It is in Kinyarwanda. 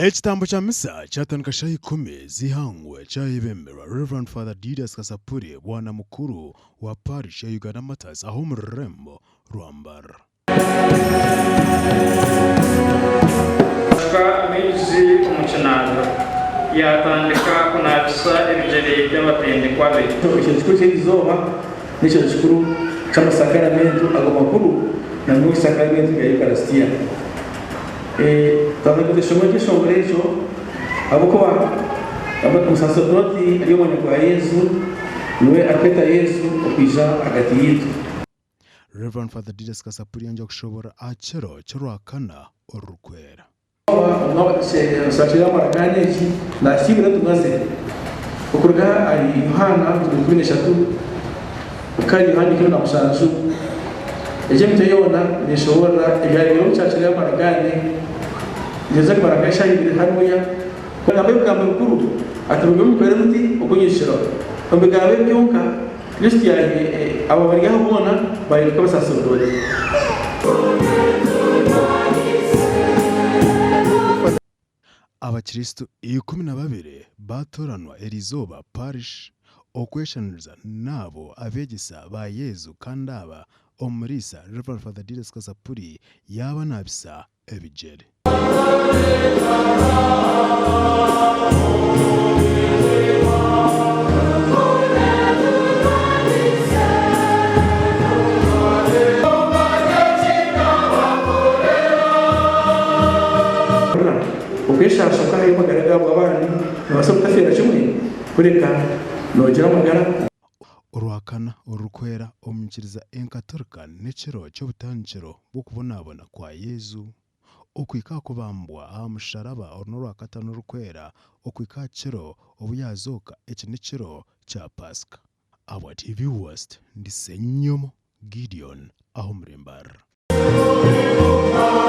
Ekitambo kya misa kyatandika shayi 10 zihangwe cyayibemerwa Reverend Father Didas Kasapuri bwana mukuru wa parish ya Uganda Matters aho mu Rurembo Rwambara. Amezi umukinanga yatandika kunabisa ibijeri by'abatendekwa be. Icyo gikuru cy'izuba n'icyo gikuru cy'amasakaramentu ago makuru na mu sakaramentu ya Eucharistia. Tandika shomrejo abuko umusaserodoti ari umwana kwa Yesu niwe apeta Yesu okija hagati yitu. Reverend Father Didas Kasapuri yanje kushobora akero cy'urwakana urukwera. Sachira marakane iki na sibira tumaze ukurga ari Yohana 13 ukari Yohana kino namusanzu eje mteyona nishobora ibyari byo cyachira marakane neza marakasha ibiri hanuya ko nabe bwambe bukuru atubwe mu kwere muti ukunyishira ombegabe byonka Christian abo bari aho bona bari ko basasodoye. Abakristo 12 batoranwa Elizoba parish okweshaniriza nabo abegisa ba Yezu kandi aba omurisa Reverend Father Didas Kasapuri yaba nabisa ebijere. Ukesha shoka hiyo magaraga bwabani nabasaba tafera kimwe kureka nogera magara Urwakana urukwera omukiriza enkatolika n'ekiro cy'obutangiro bw'okubonabona kwa Yezu okwika kubambwa amusharaba ornorwakata n'urukwera okwika kiro obuyazoka ekinikiro kya Pasika. Aba TV West ndi Senyomo Gideon aho murembar.